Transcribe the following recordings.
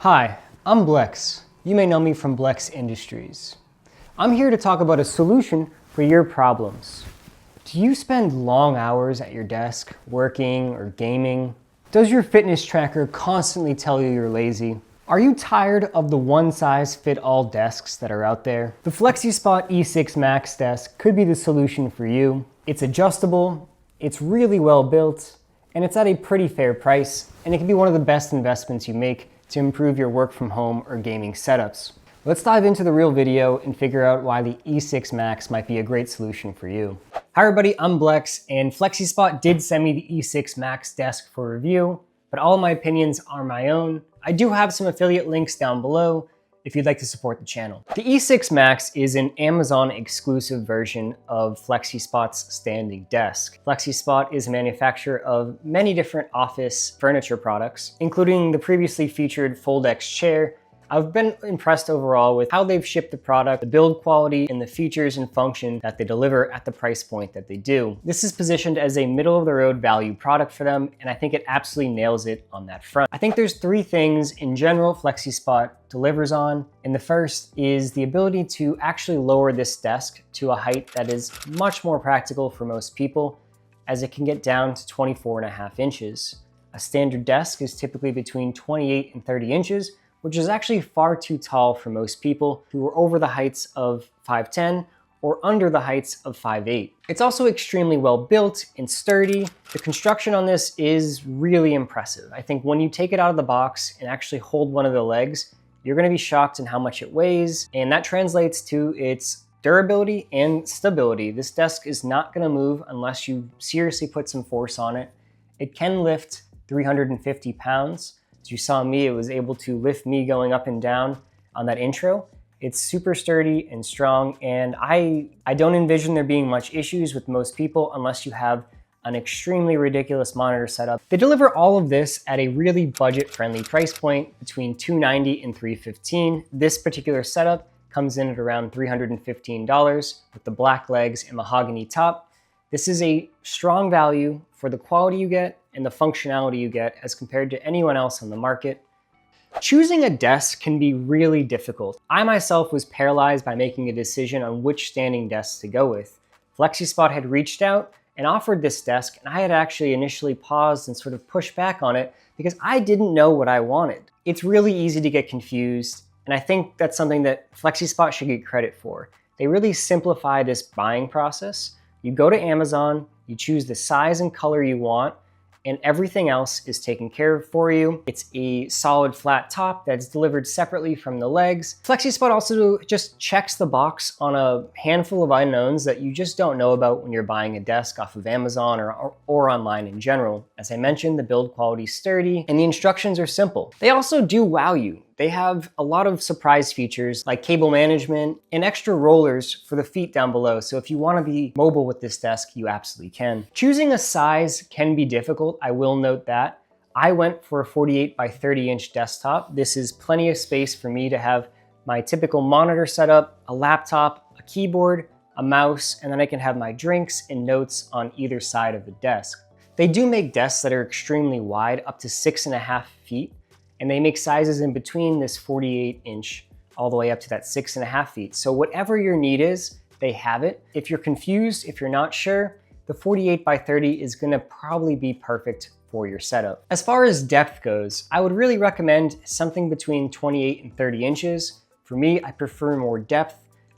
Hi, I'm Blex. You may know me from Blex Industries. I'm here to talk about a solution for your problems. Do you spend long hours at your desk, working or gaming? Does your fitness tracker constantly tell you you're lazy? Are you tired of the one-size-fit-all desks that are out there? The Flexispot E6 Max desk could be the solution for you. It's adjustable, it's really well built, and it's at a pretty fair price, and it can be one of the best investments you make to improve your work from home or gaming setups. Let's dive into the real video and figure out why the E6 Max might be a great solution for you. Hi everybody, I'm Blex, and Flexispot did send me the E6 Max desk for review, but all my opinions are my own. I do have some affiliate links down below if you'd like to support the channel. The E6 Max is an Amazon exclusive version of Flexispot's standing desk. Flexispot is a manufacturer of many different office furniture products, including the previously featured FoldX chair. I've been impressed overall with how they've shipped the product, the build quality, and the features and function that they deliver at the price point that they do. This is positioned as a middle-of-the-road value product for them, and I think it absolutely nails it on that front. I think there's three things in general Flexispot delivers on, and the first is the ability to actually lower this desk to a height that is much more practical for most people, as it can get down to 24.5 inches. A standard desk is typically between 28 and 30 inches, which is actually far too tall for most people who are over the heights of 5'10" or under the heights of 5'8". It's also extremely well built and sturdy. The construction on this is really impressive. I think when you take it out of the box and actually hold one of the legs, you're gonna be shocked in how much it weighs, and that translates to its durability and stability. This desk is not gonna move unless you seriously put some force on it. It can lift 350 pounds. As you saw me, it was able to lift me going up and down on that intro. It's super sturdy and strong, and I don't envision there being much issues with most people unless you have an extremely ridiculous monitor setup. They deliver all of this at a really budget-friendly price point between $290 and $315. This particular setup comes in at around $315 with the black legs and mahogany top. This is a strong value for the quality you get and the functionality you get as compared to anyone else on the market. Choosing a desk can be really difficult. I myself was paralyzed by making a decision on which standing desk to go with. Flexispot had reached out and offered this desk, and I had actually initially paused and sort of pushed back on it because I didn't know what I wanted. It's really easy to get confused, and I think that's something that Flexispot should get credit for. They really simplify this buying process. You go to Amazon, you choose the size and color you want, and everything else is taken care of for you. It's a solid flat top that's delivered separately from the legs. Flexispot also just checks the box on a handful of unknowns that you just don't know about when you're buying a desk off of Amazon or online in general. As I mentioned, the build quality is sturdy and the instructions are simple. They also do wow you. They have a lot of surprise features like cable management and extra rollers for the feet down below. So if you want to be mobile with this desk, you absolutely can. Choosing a size can be difficult, I will note that. I went for a 48 by 30 inch desktop. This is plenty of space for me to have my typical monitor setup, a laptop, a keyboard, a mouse, and then I can have my drinks and notes on either side of the desk. They do make desks that are extremely wide, up to 6.5 feet. And they make sizes in between this 48 inch all the way up to that 6.5 feet. So whatever your need is, they have it. If you're confused, if you're not sure, the 48 by 30 is gonna probably be perfect for your setup. As far as depth goes, I would really recommend something between 28 and 30 inches. For me, I prefer more depth.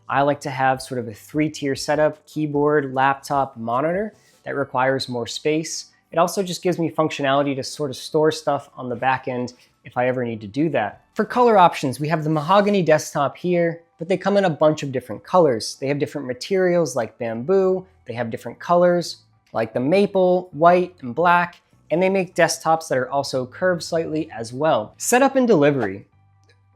I like to have sort of a 3-tier setup, keyboard, laptop, monitor that requires more space. It also just gives me functionality to sort of store stuff on the back end if I ever need to do that. For color options, we have the mahogany desktop here, but they come in a bunch of different colors. They have different materials like bamboo, they have different colors like the maple, white, and black, and they make desktops that are also curved slightly as well. Setup and delivery.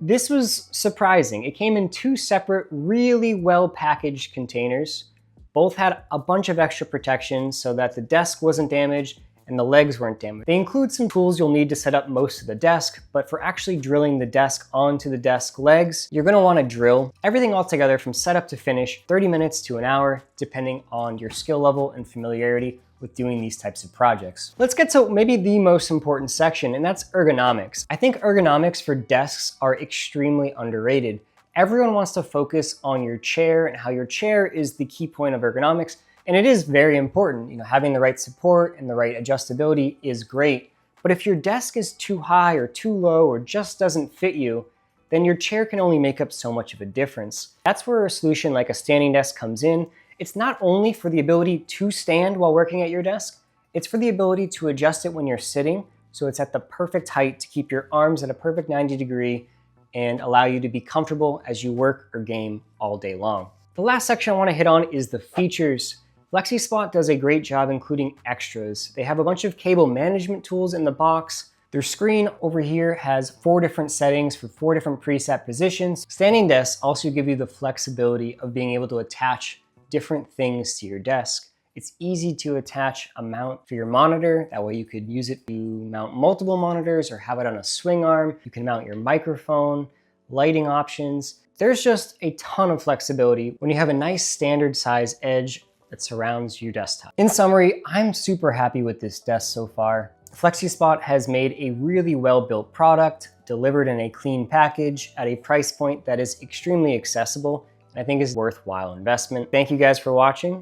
This was surprising. It came in 2 separate, really well-packaged containers. Both had a bunch of extra protection so that the desk wasn't damaged and the legs weren't damaged. They include some tools you'll need to set up most of the desk, but for actually drilling the desk onto the desk legs, you're gonna wanna drill everything all together from setup to finish, 30 minutes to an hour, depending on your skill level and familiarity with doing these types of projects. Let's get to maybe the most important section, and that's ergonomics. I think ergonomics for desks are extremely underrated. Everyone wants to focus on your chair and how your chair is the key point of ergonomics, and it is very important. Having the right support and the right adjustability is great, but if your desk is too high or too low or just doesn't fit you, then your chair can only make up so much of a difference. That's where a solution like a standing desk comes in. It's not only for the ability to stand while working at your desk, it's for the ability to adjust it when you're sitting, so it's at the perfect height to keep your arms at a perfect 90 degree and allow you to be comfortable as you work or game all day long. The last section I want to hit on is the features. Flexispot does a great job including extras. They have a bunch of cable management tools in the box. Their screen over here has 4 different settings for 4 different preset positions. Standing desks also give you the flexibility of being able to attach different things to your desk. It's easy to attach a mount for your monitor. That way you could use it to mount multiple monitors or have it on a swing arm. You can mount your microphone, lighting options. There's just a ton of flexibility when you have a nice standard size edge that surrounds your desktop. In summary, I'm super happy with this desk so far. Flexispot has made a really well-built product, delivered in a clean package at a price point that is extremely accessible, I think is a worthwhile investment. Thank you guys for watching.